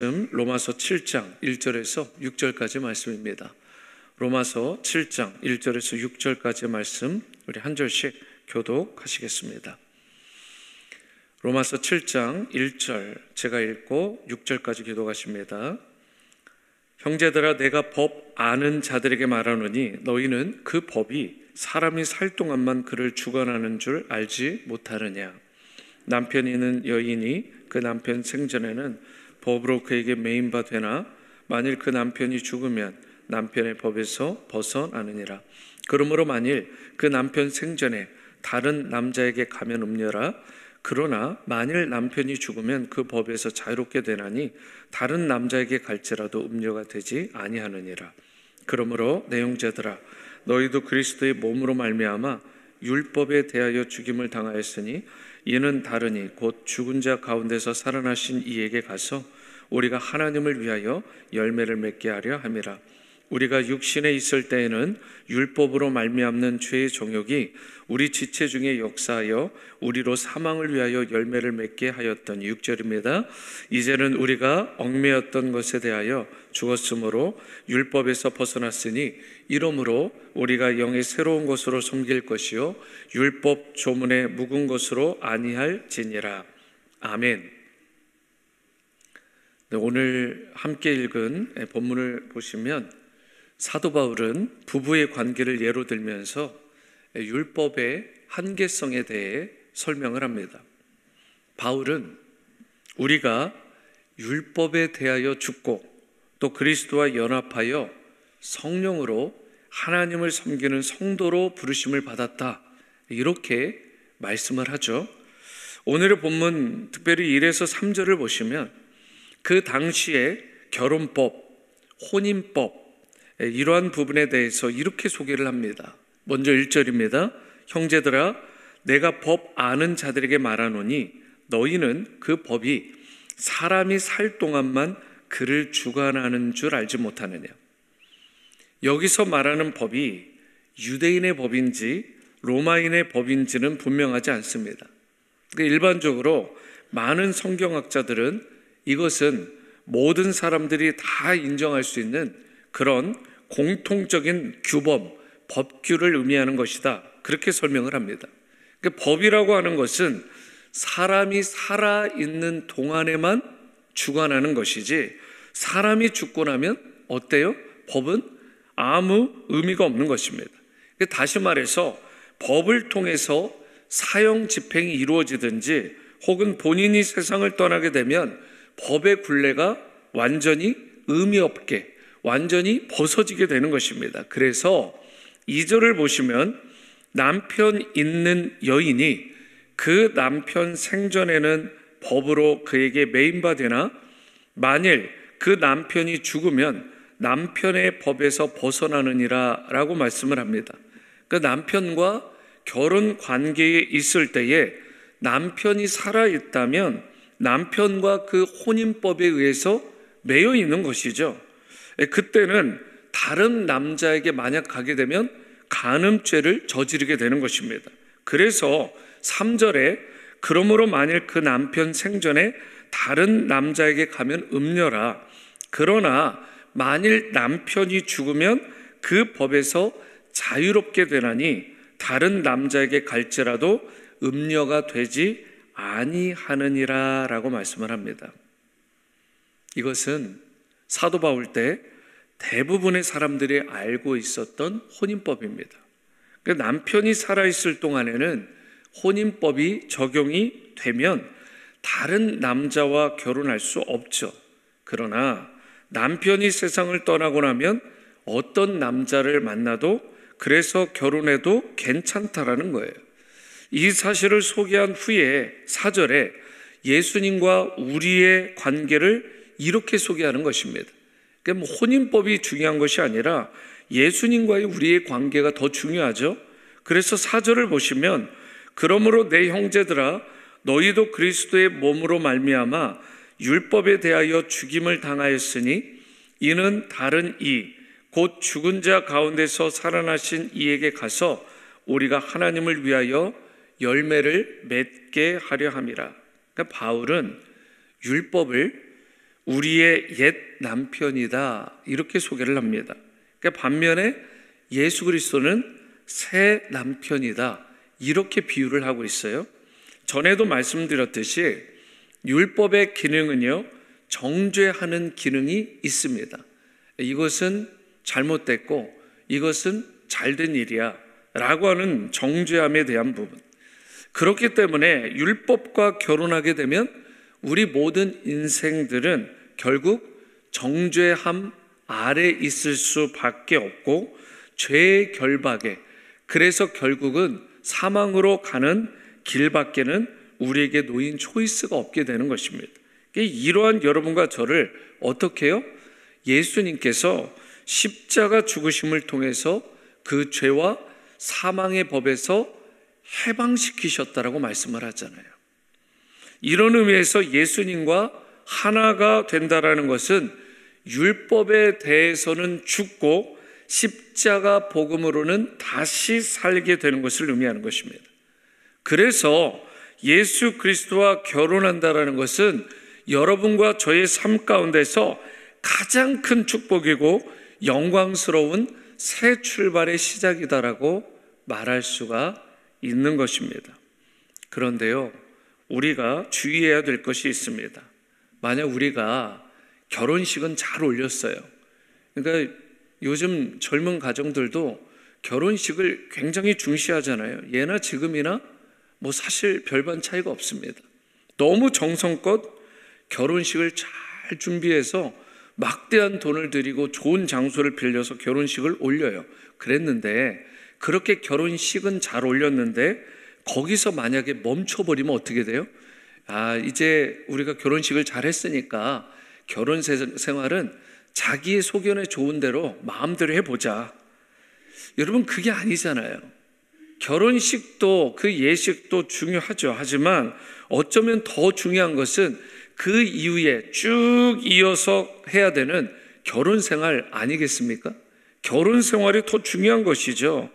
로마서 7장 1절에서 6절까지 말씀입니다. 로마서 7장 1절에서 6절까지 말씀 우리 한 절씩 교독하시겠습니다. 로마서 7장 1절 제가 읽고 6절까지 교독하십니다. 형제들아, 내가 법 아는 자들에게 말하노니 너희는 그 법이 사람이 살 동안만 그를 주관하는 줄 알지 못하느냐. 남편이 있는 여인이 그 남편 생전에는 법으로 그에게 매인 바 되나 만일 그 남편이 죽으면 남편의 법에서 벗어나느니라. 그러므로 만일 그 남편 생전에 다른 남자에게 가면 음녀라. 그러나 만일 남편이 죽으면 그 법에서 자유롭게 되나니 다른 남자에게 갈지라도 음녀가 되지 아니하느니라. 그러므로 내 형제들아, 너희도 그리스도의 몸으로 말미암아 율법에 대하여 죽임을 당하였으니 이는 다르니 곧 죽은 자 가운데서 살아나신 이에게 가서 우리가 하나님을 위하여 열매를 맺게 하려 함이라. 우리가 육신에 있을 때에는 율법으로 말미암는 죄의 정욕이 우리 지체 중에 역사하여 우리로 사망을 위하여 열매를 맺게 하였던 6절입니다. 이제는 우리가 얽매였던 것에 대하여 죽었으므로 율법에서 벗어났으니 이러므로 우리가 영의 새로운 것으로 섬길 것이요 율법 조문에 묵은 것으로 아니할지니라. 아멘. 네, 오늘 함께 읽은 본문을 보시면 사도 바울은 부부의 관계를 예로 들면서 율법의 한계성에 대해 설명을 합니다. 바울은 우리가 율법에 대하여 죽고 또 그리스도와 연합하여 성령으로 하나님을 섬기는 성도로 부르심을 받았다, 이렇게 말씀을 하죠. 오늘의 본문 특별히 1에서 3절을 보시면 그 당시에 결혼법, 혼인법, 이러한 부분에 대해서 이렇게 소개를 합니다. 먼저 1절입니다. 형제들아, 내가 법 아는 자들에게 말하노니 너희는 그 법이 사람이 살 동안만 그를 주관하는 줄 알지 못하느냐. 여기서 말하는 법이 유대인의 법인지 로마인의 법인지는 분명하지 않습니다. 일반적으로 많은 성경학자들은 이것은 모든 사람들이 다 인정할 수 있는 그런 공통적인 규범, 법규를 의미하는 것이다, 그렇게 설명을 합니다. 그러니까 법이라고 하는 것은 사람이 살아있는 동안에만 주관하는 것이지 사람이 죽고 나면 어때요? 법은 아무 의미가 없는 것입니다. 다시 말해서 법을 통해서 사형 집행이 이루어지든지 혹은 본인이 세상을 떠나게 되면 법의 굴레가 완전히 의미 없게, 완전히 벗어지게 되는 것입니다. 그래서 2절을 보시면 남편 있는 여인이 그 남편 생전에는 법으로 그에게 매인 바 되나 만일 그 남편이 죽으면 남편의 법에서 벗어나느니라 라고 말씀을 합니다. 그 남편과 결혼 관계에 있을 때에 남편이 살아있다면 남편과 그 혼인법에 의해서 매여 있는 것이죠. 그때는 다른 남자에게 만약 가게 되면 간음죄를 저지르게 되는 것입니다. 그래서 3절에 그러므로 만일 그 남편 생전에 다른 남자에게 가면 음녀라. 그러나 만일 남편이 죽으면 그 법에서 자유롭게 되나니 다른 남자에게 갈지라도 음녀가 되지 아니하느니라 라고 말씀을 합니다. 이것은 사도 바울 때 대부분의 사람들이 알고 있었던 혼인법입니다. 남편이 살아있을 동안에는 혼인법이 적용이 되면 다른 남자와 결혼할 수 없죠. 그러나 남편이 세상을 떠나고 나면 어떤 남자를 만나도 그래서 결혼해도 괜찮다라는 거예요. 이 사실을 소개한 후에 4절에 예수님과 우리의 관계를 이렇게 소개하는 것입니다. 그러니까 혼인법이 중요한 것이 아니라 예수님과의 우리의 관계가 더 중요하죠. 그래서 4절을 보시면 그러므로 내 형제들아, 너희도 그리스도의 몸으로 말미암아 율법에 대하여 죽임을 당하였으니 이는 다른 이 곧 죽은 자 가운데서 살아나신 이에게 가서 우리가 하나님을 위하여 열매를 맺게 하려 함이라. 그러니까 바울은 율법을 우리의 옛 남편이다, 이렇게 소개를 합니다. 그러니까 반면에 예수 그리스도는 새 남편이다, 이렇게 비유를 하고 있어요. 전에도 말씀드렸듯이 율법의 기능은요, 정죄하는 기능이 있습니다. 이것은 잘못됐고 이것은 잘된 일이야 라고 하는 정죄함에 대한 부분. 그렇기 때문에 율법과 결혼하게 되면 우리 모든 인생들은 결국 정죄함 아래 있을 수밖에 없고 죄의 결박에, 그래서 결국은 사망으로 가는 길밖에는 우리에게 놓인 초이스가 없게 되는 것입니다. 이러한 여러분과 저를 어떻게 해요? 예수님께서 십자가 죽으심을 통해서 그 죄와 사망의 법에서 해방시키셨다라고 말씀을 하잖아요. 이런 의미에서 예수님과 하나가 된다라는 것은 율법에 대해서는 죽고 십자가 복음으로는 다시 살게 되는 것을 의미하는 것입니다. 그래서 예수 그리스도와 결혼한다라는 것은 여러분과 저의 삶 가운데서 가장 큰 축복이고 영광스러운 새 출발의 시작이다라고 말할 수가 있는 것입니다. 그런데요, 우리가 주의해야 될 것이 있습니다. 만약 우리가 결혼식은 잘 올렸어요. 그러니까 요즘 젊은 가정들도 결혼식을 굉장히 중시하잖아요. 예나 지금이나 뭐 사실 별반 차이가 없습니다. 너무 정성껏 결혼식을 잘 준비해서 막대한 돈을 들이고 좋은 장소를 빌려서 결혼식을 올려요. 그랬는데 그렇게 결혼식은 잘 올렸는데 거기서 만약에 멈춰버리면 어떻게 돼요? 이제 우리가 결혼식을 잘 했으니까 결혼 생활은 자기의 소견에 좋은 대로 마음대로 해보자. 여러분, 그게 아니잖아요. 결혼식도 그 예식도 중요하죠. 하지만 어쩌면 더 중요한 것은 그 이후에 쭉 이어서 해야 되는 결혼 생활 아니겠습니까? 결혼 생활이 더 중요한 것이죠.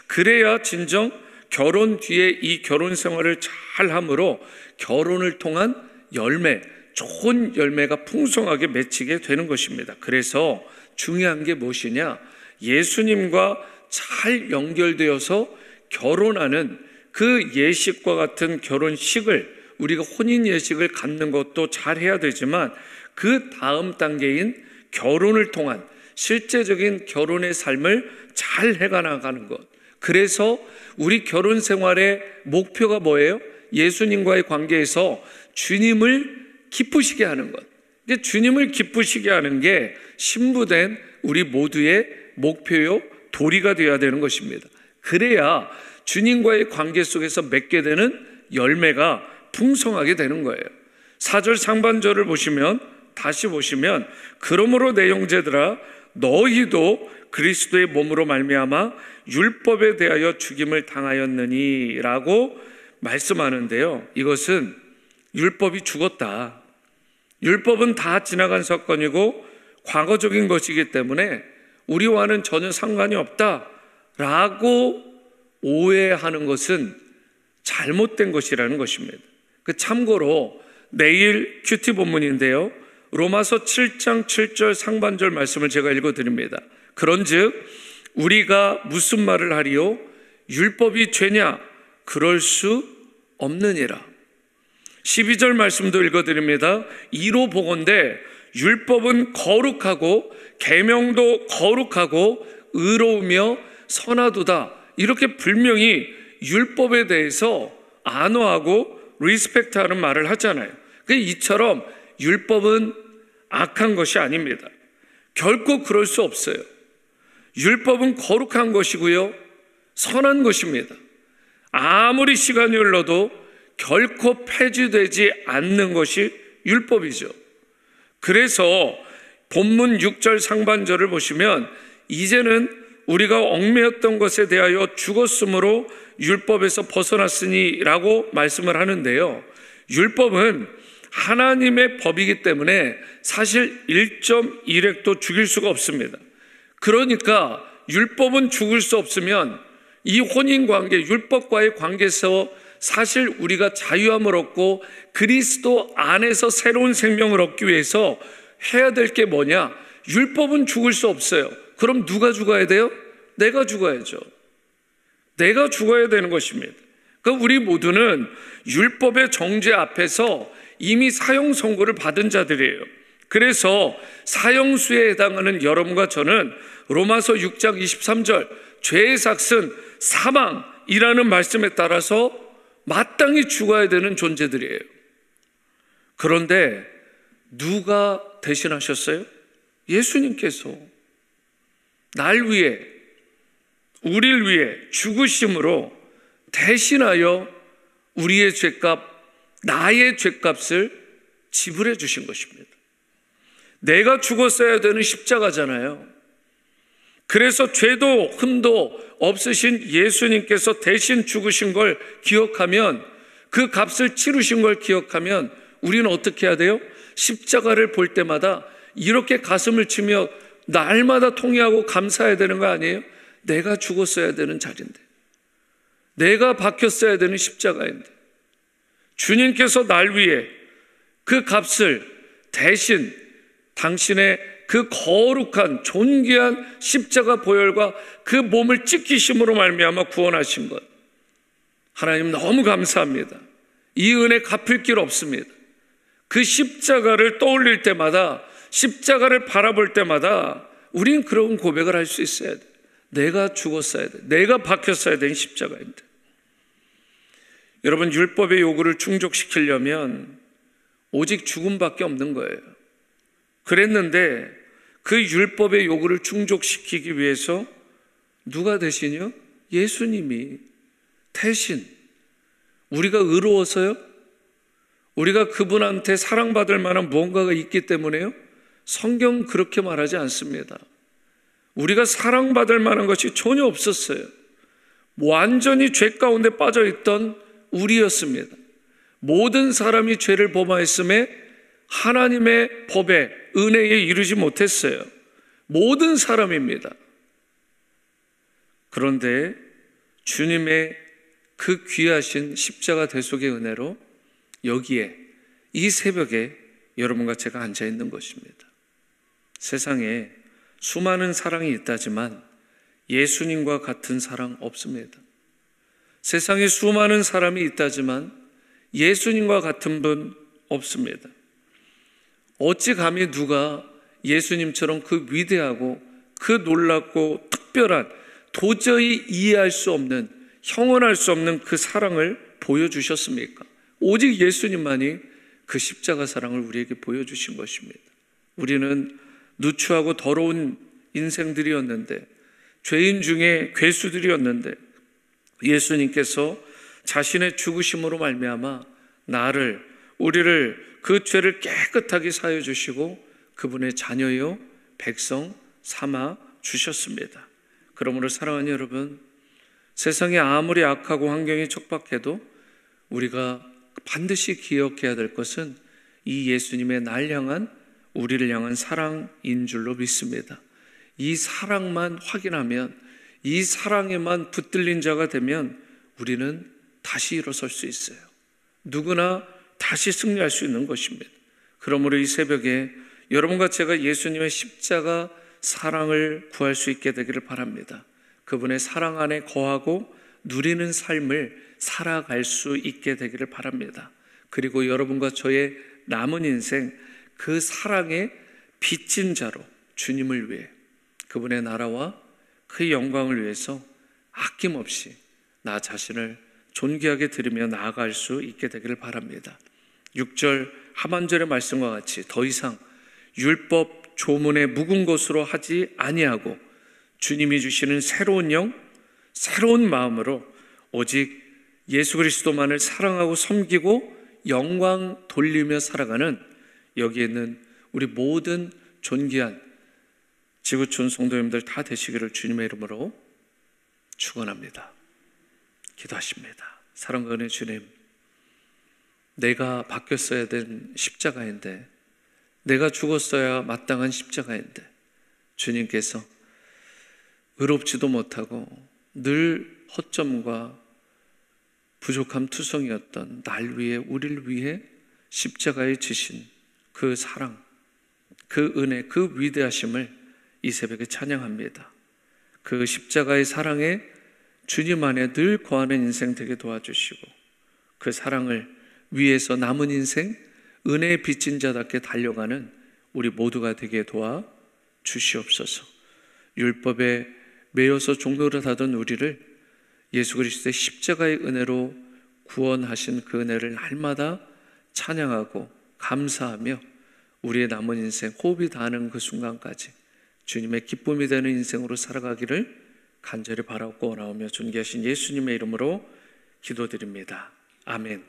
그래야 진정 결혼 뒤에 이 결혼 생활을 잘 함으로 결혼을 통한 열매, 좋은 열매가 풍성하게 맺히게 되는 것입니다. 그래서 중요한 게 무엇이냐? 예수님과 잘 연결되어서 결혼하는 그 예식과 같은 결혼식을, 우리가 혼인 예식을 갖는 것도 잘 해야 되지만 그 다음 단계인 결혼을 통한 실제적인 결혼의 삶을 잘 해가나가는 것. 그래서 우리 결혼 생활의 목표가 뭐예요? 예수님과의 관계에서 주님을 기쁘시게 하는 것. 주님을 기쁘시게 하는 게 신부된 우리 모두의 목표요, 도리가 되어야 되는 것입니다. 그래야 주님과의 관계 속에서 맺게 되는 열매가 풍성하게 되는 거예요. 4절 상반절을 보시면, 다시 보시면, 그러므로 내 형제들아 너희도 그리스도의 몸으로 말미암아 율법에 대하여 죽임을 당하였느니 라고 말씀하는데요, 이것은 율법이 죽었다, 율법은 다 지나간 사건이고 과거적인 것이기 때문에 우리와는 전혀 상관이 없다 라고 오해하는 것은 잘못된 것이라는 것입니다. 참고로 내일 큐티 본문인데요, 로마서 7장 7절 상반절 말씀을 제가 읽어드립니다. 그런즉 우리가 무슨 말을 하리요? 율법이 죄냐? 그럴 수 없느니라. 12절 말씀도 읽어드립니다. 이로 보건대 율법은 거룩하고 계명도 거룩하고 의로우며 선하도다. 이렇게 분명히 율법에 대해서 안어하고 리스펙트하는 말을 하잖아요. 이처럼 율법은 악한 것이 아닙니다. 결코 그럴 수 없어요. 율법은 거룩한 것이고요, 선한 것입니다. 아무리 시간이 흘러도 결코 폐지되지 않는 것이 율법이죠. 그래서 본문 6절 상반절을 보시면 이제는 우리가 얽매였던 것에 대하여 죽었으므로 율법에서 벗어났으니 라고 말씀을 하는데요, 율법은 하나님의 법이기 때문에 사실 1.1획도 죽일 수가 없습니다. 그러니까 율법은 죽을 수 없으면 이 혼인관계, 율법과의 관계에서 사실 우리가 자유함을 얻고 그리스도 안에서 새로운 생명을 얻기 위해서 해야 될 게 뭐냐? 율법은 죽을 수 없어요. 그럼 누가 죽어야 돼요? 내가 죽어야죠. 내가 죽어야 되는 것입니다. 그러니까 우리 모두는 율법의 정죄 앞에서 이미 사형 선고를 받은 자들이에요. 그래서 사형수에 해당하는 여러분과 저는 로마서 6장 23절 죄의 삭은 사망이라는 말씀에 따라서 마땅히 죽어야 되는 존재들이에요. 그런데 누가 대신하셨어요? 예수님께서 날 위해, 우리를 위해 죽으심으로 대신하여 우리의 죄값, 나의 죄값을 지불해 주신 것입니다. 내가 죽었어야 되는 십자가잖아요. 그래서 죄도 흠도 없으신 예수님께서 대신 죽으신 걸 기억하면, 그 값을 치르신 걸 기억하면 우리는 어떻게 해야 돼요? 십자가를 볼 때마다 이렇게 가슴을 치며 날마다 통회하고 감사해야 되는 거 아니에요? 내가 죽었어야 되는 자리인데, 내가 박혔어야 되는 십자가인데, 주님께서 날 위해 그 값을 대신 당신의 그 거룩한 존귀한 십자가 보혈과 그 몸을 찢기심으로 말미암아 구원하신 것, 하나님 너무 감사합니다. 이 은혜 갚을 길 없습니다. 그 십자가를 떠올릴 때마다, 십자가를 바라볼 때마다 우린 그런 고백을 할 수 있어야 돼. 내가 죽었어야 돼. 내가 박혔어야 되는 십자가인데. 여러분, 율법의 요구를 충족시키려면 오직 죽음밖에 없는 거예요. 그랬는데 그 율법의 요구를 충족시키기 위해서 누가 대신이요? 예수님이 대신. 우리가 의로워서요? 우리가 그분한테 사랑받을 만한 무언가가 있기 때문에요? 성경 그렇게 말하지 않습니다. 우리가 사랑받을 만한 것이 전혀 없었어요. 완전히 죄 가운데 빠져있던 우리였습니다. 모든 사람이 죄를 범하였음에 하나님의 법에, 은혜에 이르지 못했어요. 모든 사람입니다. 그런데 주님의 그 귀하신 십자가 대속의 은혜로 여기에, 이 새벽에 여러분과 제가 앉아 있는 것입니다. 세상에 수많은 사랑이 있다지만 예수님과 같은 사랑 없습니다. 세상에 수많은 사람이 있다지만 예수님과 같은 분 없습니다. 어찌 감히 누가 예수님처럼 그 위대하고 그 놀랍고 특별한, 도저히 이해할 수 없는, 형언할 수 없는 그 사랑을 보여주셨습니까? 오직 예수님만이 그 십자가 사랑을 우리에게 보여주신 것입니다. 우리는 누추하고 더러운 인생들이었는데, 죄인 중에 괴수들이었는데, 예수님께서 자신의 죽으심으로 말미암아 나를, 우리를, 그 죄를 깨끗하게 사여 주시고 그분의 자녀요 백성 삼아 주셨습니다. 그러므로 사랑하는 여러분, 세상이 아무리 악하고 환경이 척박해도 우리가 반드시 기억해야 될 것은 이 예수님의 날 향한, 우리를 향한 사랑인 줄로 믿습니다. 이 사랑만 확인하면, 이 사랑에만 붙들린 자가 되면 우리는 다시 일어설 수 있어요. 누구나 다시 승리할 수 있는 것입니다. 그러므로 이 새벽에 여러분과 제가 예수님의 십자가 사랑을 구할 수 있게 되기를 바랍니다. 그분의 사랑 안에 거하고 누리는 삶을 살아갈 수 있게 되기를 바랍니다. 그리고 여러분과 저의 남은 인생, 그 사랑의 빚진 자로 주님을 위해, 그분의 나라와 그 영광을 위해서 아낌없이 나 자신을 존귀하게 드리며 나아갈 수 있게 되기를 바랍니다. 6절 하반절의 말씀과 같이 더 이상 율법 조문의 묵은 것으로 하지 아니하고 주님이 주시는 새로운 영, 새로운 마음으로 오직 예수 그리스도만을 사랑하고 섬기고 영광 돌리며 살아가는, 여기에 있는 우리 모든 존귀한 지구촌 성도님들 다 되시기를 주님의 이름으로 축원합니다. 기도하십니다. 사랑과 은혜 주님, 내가 바뀌었어야 된 십자가인데, 내가 죽었어야 마땅한 십자가인데 주님께서 의롭지도 못하고 늘 허점과 부족함 투성이었던 날 위해, 우리를 위해 십자가에 지신 그 사랑, 그 은혜, 그 위대하심을 이 새벽에 찬양합니다. 그 십자가의 사랑에 주님 안에 늘 거하는 인생 되게 도와주시고, 그 사랑을 위해서 남은 인생 은혜에 빚진 자답게 달려가는 우리 모두가 되게 도와주시옵소서. 율법에 매여서 종노릇 하던 우리를 예수 그리스도의 십자가의 은혜로 구원하신 그 은혜를 날마다 찬양하고 감사하며 우리의 남은 인생 호흡이 닿는 그 순간까지 주님의 기쁨이 되는 인생으로 살아가기를 간절히 바라고 원하오며 존귀하신 예수님의 이름으로 기도드립니다. 아멘.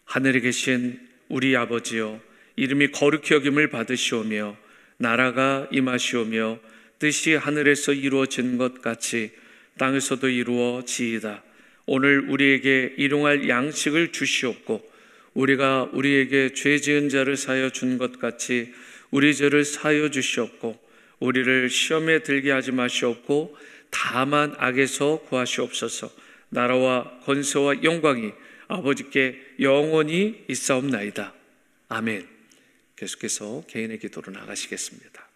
하늘에 계신 우리 아버지여, 이름이 거룩히 여김을 받으시오며 나라가 임하시오며 뜻이 하늘에서 이루어진 것 같이 땅에서도 이루어지이다. 오늘 우리에게 일용할 양식을 주시옵고 우리가 우리에게 죄 지은 자를 사하여 준 것 같이 우리 죄를 사하여 주시옵고 우리를 시험에 들게 하지 마시옵고 다만 악에서 구하시옵소서. 나라와 권세와 영광이 아버지께 영원히 있사옵나이다. 아멘. 계속해서 개인의 기도로 나가시겠습니다.